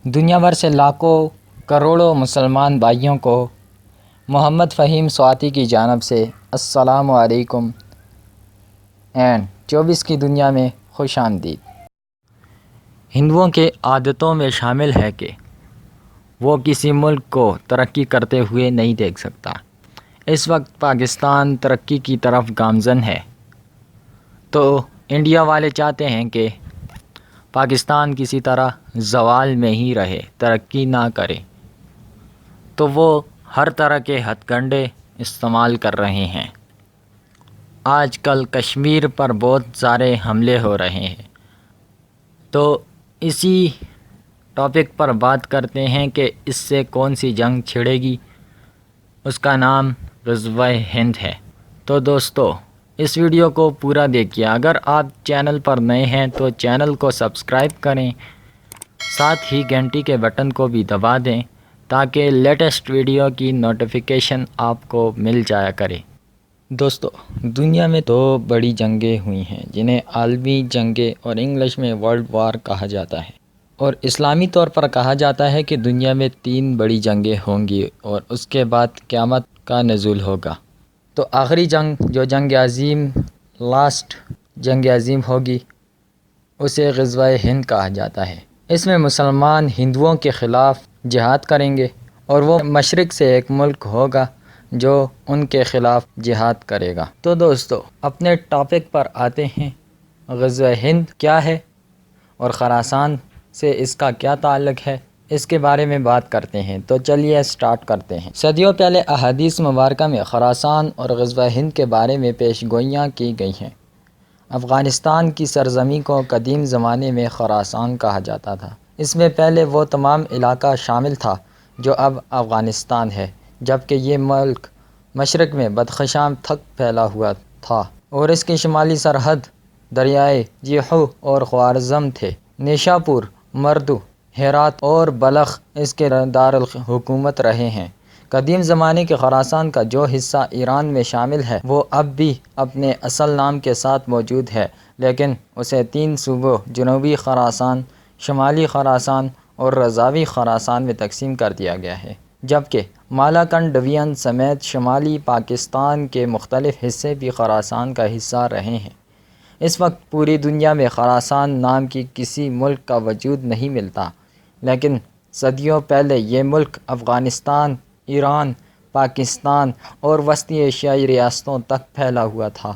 دنیا بھر سے لاکھوں کروڑوں مسلمان بھائیوں کو محمد فہیم سواتی کی جانب سے السلام علیکم اینڈ 24 کی دنیا میں خوش آمدید۔ ہندوؤں کے عادتوں میں شامل ہے کہ وہ کسی ملک کو ترقی کرتے ہوئے نہیں دیکھ سکتا۔ اس وقت پاکستان ترقی کی طرف گامزن ہے، تو انڈیا والے چاہتے ہیں کہ پاکستان کسی طرح زوال میں ہی رہے، ترقی نہ کرے، تو وہ ہر طرح کے ہتھ کنڈے استعمال کر رہے ہیں۔ آج کل کشمیر پر بہت سارے حملے ہو رہے ہیں، تو اسی ٹاپک پر بات کرتے ہیں کہ اس سے کون سی جنگ چھڑے گی۔ اس کا نام غزوہ ہند ہے۔ تو دوستو، اس ویڈیو کو پورا دیکھیے۔ اگر آپ چینل پر نئے ہیں تو چینل کو سبسکرائب کریں، ساتھ ہی گھنٹی کے بٹن کو بھی دبا دیں تاکہ لیٹسٹ ویڈیو کی نوٹیفیکیشن آپ کو مل جایا کرے۔ دوستو، دنیا میں دو بڑی جنگیں ہوئی ہیں جنہیں عالمی جنگیں اور انگلش میں ورلڈ وار کہا جاتا ہے، اور اسلامی طور پر کہا جاتا ہے کہ دنیا میں 3 بڑی جنگیں ہوں گی اور اس کے بعد قیامت کا نزول ہوگا۔ تو آخری جنگ جو جنگ عظیم، لاسٹ جنگ عظیم ہوگی، اسے غزوہ ہند کہا جاتا ہے۔ اس میں مسلمان ہندوؤں کے خلاف جہاد کریں گے، اور وہ مشرق سے ایک ملک ہوگا جو ان کے خلاف جہاد کرے گا۔ تو دوستو، اپنے ٹاپک پر آتے ہیں۔ غزوہ ہند کیا ہے اور خراسان سے اس کا کیا تعلق ہے، اس کے بارے میں بات کرتے ہیں۔ تو چلیے سٹارٹ کرتے ہیں۔ صدیوں پہلے احادیث مبارکہ میں خراسان اور غزوہ ہند کے بارے میں پیش گوئیاں کی گئی ہیں۔ افغانستان کی سرزمین کو قدیم زمانے میں خراسان کہا جاتا تھا۔ اس میں پہلے وہ تمام علاقہ شامل تھا جو اب افغانستان ہے، جبکہ یہ ملک مشرق میں بدخشاں تک پھیلا ہوا تھا اور اس کی شمالی سرحد دریائے جیحو اور خوارزم تھے۔ نیشاپور، مردو، ہرات اور بلخ اس کے دارالحکومت رہے ہیں۔ قدیم زمانے کے خراسان کا جو حصہ ایران میں شامل ہے وہ اب بھی اپنے اصل نام کے ساتھ موجود ہے، لیکن اسے 3 صوبوں جنوبی خراسان، شمالی خراسان اور رضاوی خراسان میں تقسیم کر دیا گیا ہے، جبکہ مالاکنڈ ڈویژن سمیت شمالی پاکستان کے مختلف حصے بھی خراسان کا حصہ رہے ہیں۔ اس وقت پوری دنیا میں خراسان نام کی کسی ملک کا وجود نہیں ملتا، لیکن صدیوں پہلے یہ ملک افغانستان، ایران، پاکستان اور وسطی ایشیائی ریاستوں تک پھیلا ہوا تھا۔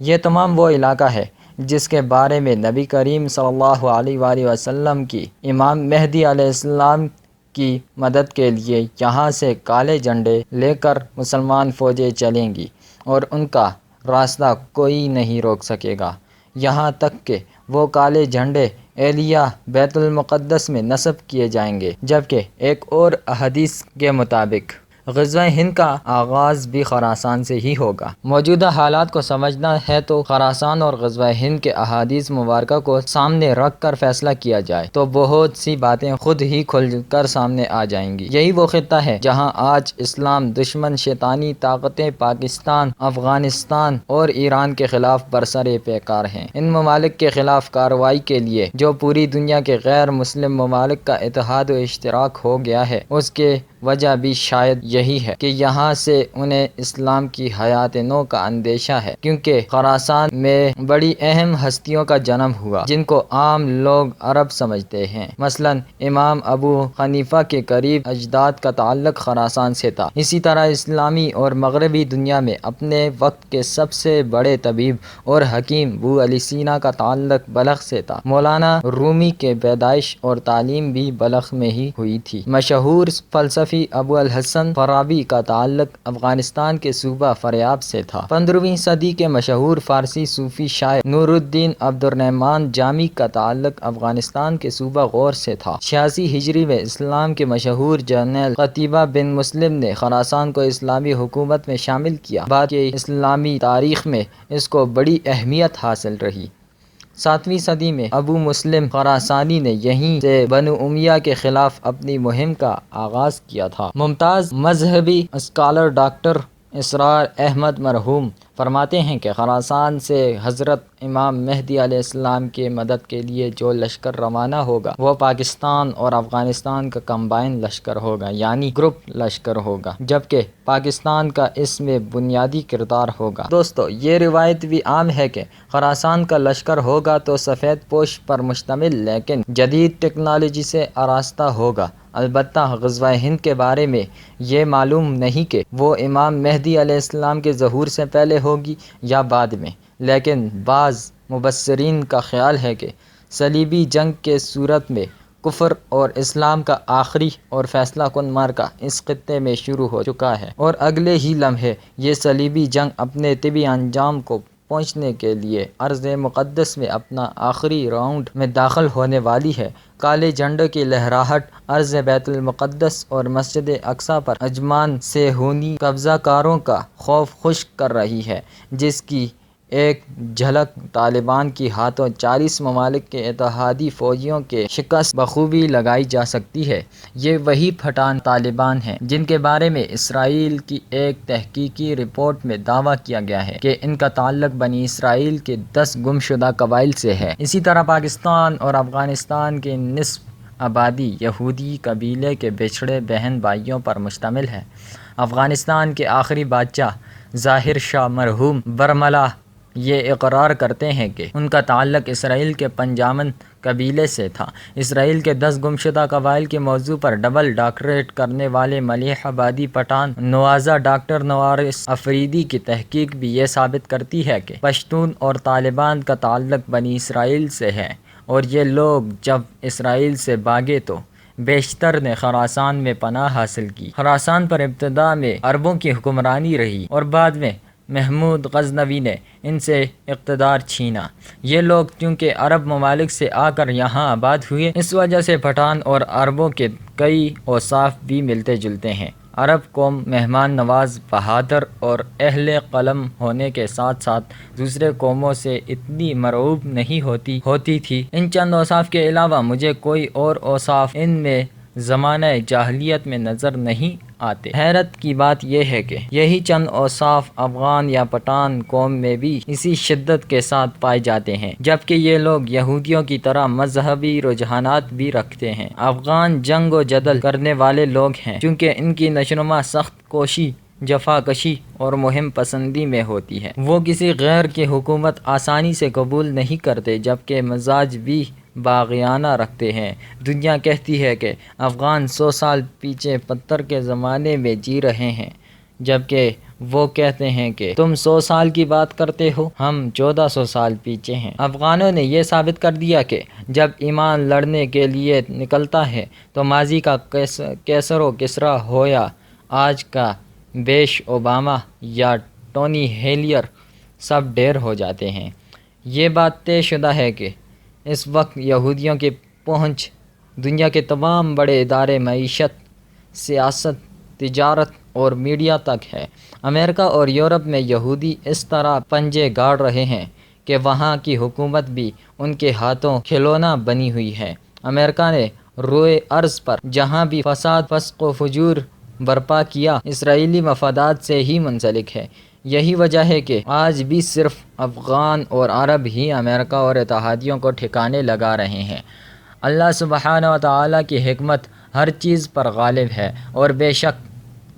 یہ تمام وہ علاقہ ہے جس کے بارے میں نبی کریم صلی اللہ علیہ وآلہ وسلم کی امام مہدی علیہ السلام کی مدد کے لیے یہاں سے کالے جھنڈے لے کر مسلمان فوجیں چلیں گی اور ان کا راستہ کوئی نہیں روک سکے گا، یہاں تک کہ وہ کالے جھنڈے ایلیہ بیت المقدس میں نصب کیے جائیں گے۔ جبکہ ایک اور حدیث کے مطابق غزوہ ہند کا آغاز بھی خراسان سے ہی ہوگا۔ موجودہ حالات کو سمجھنا ہے تو خراسان اور غزوہ ہند کے احادیث مبارکہ کو سامنے رکھ کر فیصلہ کیا جائے تو بہت سی باتیں خود ہی کھل کر سامنے آ جائیں گی۔ یہی وہ خطہ ہے جہاں آج اسلام دشمن شیطانی طاقتیں پاکستان، افغانستان اور ایران کے خلاف برسر پیکار ہیں۔ ان ممالک کے خلاف کارروائی کے لیے جو پوری دنیا کے غیر مسلم ممالک کا اتحاد و اشتراک ہو گیا ہے، اس کے وجہ بھی شاید یہی ہے کہ یہاں سے انہیں اسلام کی حیات نو کا اندیشہ ہے، کیونکہ خراسان میں بڑی اہم ہستیوں کا جنم ہوا جن کو عام لوگ عرب سمجھتے ہیں۔ مثلا امام ابو حنیفہ کے قریب اجداد کا تعلق خراسان سے تھا۔ اسی طرح اسلامی اور مغربی دنیا میں اپنے وقت کے سب سے بڑے طبیب اور حکیم ابو علی سینا کا تعلق بلخ سے تھا۔ مولانا رومی کے پیدائش اور تعلیم بھی بلخ میں ہی ہوئی تھی۔ مشہور فلسفی ابو الحسن فارابی کا تعلق افغانستان کے صوبہ فاریاب سے تھا۔ 15ویں صدی کے مشہور فارسی صوفی شاعر نور الدین عبد الرحمن جامی کا تعلق افغانستان کے صوبہ غور سے تھا۔ 86 ہجری میں اسلام کے مشہور جرنیل قتیبہ بن مسلم نے خراسان کو اسلامی حکومت میں شامل کیا، بعد کے اسلامی تاریخ میں اس کو بڑی اہمیت حاصل رہی۔ 7ویں صدی میں ابو مسلم خراسانی نے یہیں سے بنو امیہ کے خلاف اپنی مہم کا آغاز کیا تھا۔ ممتاز مذہبی اسکالر ڈاکٹر اسرار احمد مرحوم فرماتے ہیں کہ خراسان سے حضرت امام مہدی علیہ السلام کے مدد کے لیے جو لشکر روانہ ہوگا وہ پاکستان اور افغانستان کا کمبائن لشکر ہوگا، یعنی گروپ لشکر ہوگا، جبکہ پاکستان کا اس میں بنیادی کردار ہوگا۔ دوستو، یہ روایت بھی عام ہے کہ خراسان کا لشکر ہوگا تو سفید پوش پر مشتمل لیکن جدید ٹیکنالوجی سے آراستہ ہوگا۔ البتہ غزوہ ہند کے بارے میں یہ معلوم نہیں کہ وہ امام مہدی علیہ السلام کے ظہور سے پہلے ہوگی یا بعد میں، لیکن بعض مبصرین کا خیال ہے کہ صلیبی جنگ کے صورت میں کفر اور اسلام کا آخری اور فیصلہ کن معرکہ اس خطے میں شروع ہو چکا ہے، اور اگلے ہی لمحے یہ صلیبی جنگ اپنے طبی انجام کو پہنچنے کے لیے ارض مقدس میں اپنا آخری راؤنڈ میں داخل ہونے والی ہے۔ کالے جھنڈے کی لہراہٹ ارض بیت المقدس اور مسجد اقصیٰ پر اجمان صہیونی قبضہ کاروں کا خوف خشک کر رہی ہے، جس کی ایک جھلک طالبان کی ہاتھوں 40 ممالک کے اتحادی فوجیوں کے شکست بخوبی لگائی جا سکتی ہے۔ یہ وہی پٹھان طالبان ہیں جن کے بارے میں اسرائیل کی ایک تحقیقی رپورٹ میں دعویٰ کیا گیا ہے کہ ان کا تعلق بنی اسرائیل کے 10 گمشدہ قبائل سے ہے۔ اسی طرح پاکستان اور افغانستان کی نصف آبادی یہودی قبیلے کے بچھڑے بہن بھائیوں پر مشتمل ہے۔ افغانستان کے آخری بادشاہ ظاہر شاہ مرحوم برملا یہ اقرار کرتے ہیں کہ ان کا تعلق اسرائیل کے پنجامن قبیلے سے تھا۔ اسرائیل کے 10 گمشدہ قبائل کے موضوع پر ڈبل ڈاکٹریٹ کرنے والے ملیح آبادی پٹھان نوازہ ڈاکٹر نوارس افریدی کی تحقیق بھی یہ ثابت کرتی ہے کہ پشتون اور طالبان کا تعلق بنی اسرائیل سے ہے، اور یہ لوگ جب اسرائیل سے بھاگے تو بیشتر نے خراسان میں پناہ حاصل کی۔ خراسان پر ابتدا میں عربوں کی حکمرانی رہی اور بعد میں محمود غزنوی نے ان سے اقتدار چھینا۔ یہ لوگ چونکہ عرب ممالک سے آ کر یہاں آباد ہوئے، اس وجہ سے پٹھان اور عربوں کے کئی اوصاف بھی ملتے جلتے ہیں۔ عرب قوم مہمان نواز، بہادر اور اہل قلم ہونے کے ساتھ ساتھ دوسرے قوموں سے اتنی مرعوب نہیں ہوتی تھی۔ ان چند اوصاف کے علاوہ مجھے کوئی اور اوصاف ان میں زمانہ جاہلیت میں نظر نہیں آتے۔ حیرت کی بات یہ ہے کہ یہی چند اوصاف افغان یا پٹھان قوم میں بھی اسی شدت کے ساتھ پائے جاتے ہیں، جبکہ یہ لوگ یہودیوں کی طرح مذہبی رجحانات بھی رکھتے ہیں۔ افغان جنگ و جدل کرنے والے لوگ ہیں، چونکہ ان کی نشوونما سخت کوشی، جفا کشی اور مہم پسندی میں ہوتی ہے۔ وہ کسی غیر کی حکومت آسانی سے قبول نہیں کرتے، جبکہ مزاج بھی باغیانہ رکھتے ہیں۔ دنیا کہتی ہے کہ افغان 100 سال پیچھے پتھر کے زمانے میں جی رہے ہیں، جبکہ وہ کہتے ہیں کہ تم 100 سال کی بات کرتے ہو، ہم 1400 سال پیچھے ہیں۔ افغانوں نے یہ ثابت کر دیا کہ جب ایمان لڑنے کے لیے نکلتا ہے تو ماضی کا کیسر و کسریٰ ہو یا آج کا بیش اوباما یا ٹونی ہیلیر، سب ڈھیر ہو جاتے ہیں۔ یہ بات طے شدہ ہے کہ اس وقت یہودیوں کی پہنچ دنیا کے تمام بڑے ادارے، معیشت، سیاست، تجارت اور میڈیا تک ہے۔ امریکہ اور یورپ میں یہودی اس طرح پنجے گاڑ رہے ہیں کہ وہاں کی حکومت بھی ان کے ہاتھوں کھلونا بنی ہوئی ہے۔ امریکہ نے روئے ارض پر جہاں بھی فساد، فسق و فجور برپا کیا، اسرائیلی مفادات سے ہی منسلک ہے۔ یہی وجہ ہے کہ آج بھی صرف افغان اور عرب ہی امریکہ اور اتحادیوں کو ٹھکانے لگا رہے ہیں۔ اللہ سبحانہ و تعالیٰ کی حکمت ہر چیز پر غالب ہے، اور بے شک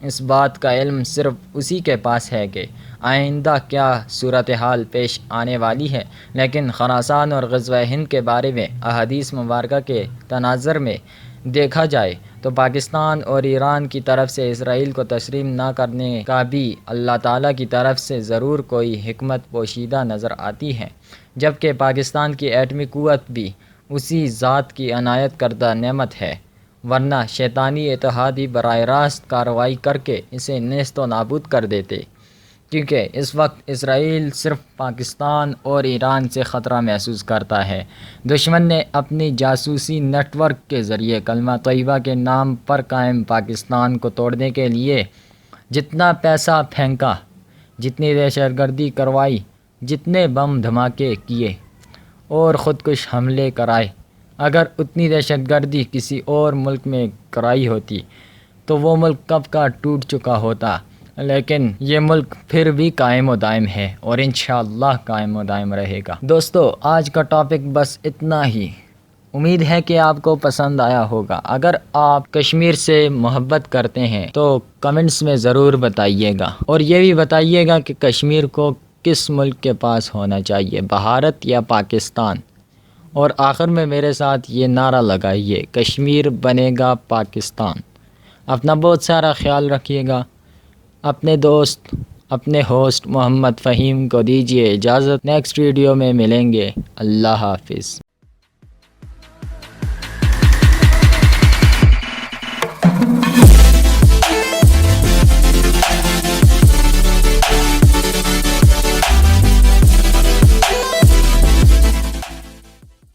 اس بات کا علم صرف اسی کے پاس ہے کہ آئندہ کیا صورتحال پیش آنے والی ہے۔ لیکن خراسان اور غزوہ ہند کے بارے میں احادیث مبارکہ کے تناظر میں دیکھا جائے تو پاکستان اور ایران کی طرف سے اسرائیل کو تسلیم نہ کرنے کا بھی اللہ تعالیٰ کی طرف سے ضرور کوئی حکمت پوشیدہ نظر آتی ہے، جبکہ پاکستان کی ایٹمی قوت بھی اسی ذات کی عنایت کردہ نعمت ہے، ورنہ شیطانی اتحادی براہ راست کارروائی کر کے اسے نیست و نابود کر دیتے۔ کیونکہ اس وقت اسرائیل صرف پاکستان اور ایران سے خطرہ محسوس کرتا ہے۔ دشمن نے اپنی جاسوسی نیٹ ورک کے ذریعے کلمہ طیبہ کے نام پر قائم پاکستان کو توڑنے کے لیے جتنا پیسہ پھینکا، جتنی دہشت گردی کروائی، جتنے بم دھماکے کیے اور خودکش حملے کرائے، اگر اتنی دہشت گردی کسی اور ملک میں کرائی ہوتی تو وہ ملک کب کا ٹوٹ چکا ہوتا۔ لیکن یہ ملک پھر بھی قائم و دائم ہے اور انشاءاللہ قائم و دائم رہے گا۔ دوستو آج کا ٹاپک بس اتنا ہی، امید ہے کہ آپ کو پسند آیا ہوگا۔ اگر آپ کشمیر سے محبت کرتے ہیں تو کمنٹس میں ضرور بتائیے گا، اور یہ بھی بتائیے گا کہ کشمیر کو کس ملک کے پاس ہونا چاہیے، بھارت یا پاکستان۔ اور آخر میں میرے ساتھ یہ نعرہ لگائیے، کشمیر بنے گا پاکستان۔ اپنا بہت سارا خیال رکھیے گا۔ اپنے دوست، اپنے ہوسٹ محمد فہیم کو دیجیے اجازت، نیکسٹ ویڈیو میں ملیں گے۔ اللہ حافظ۔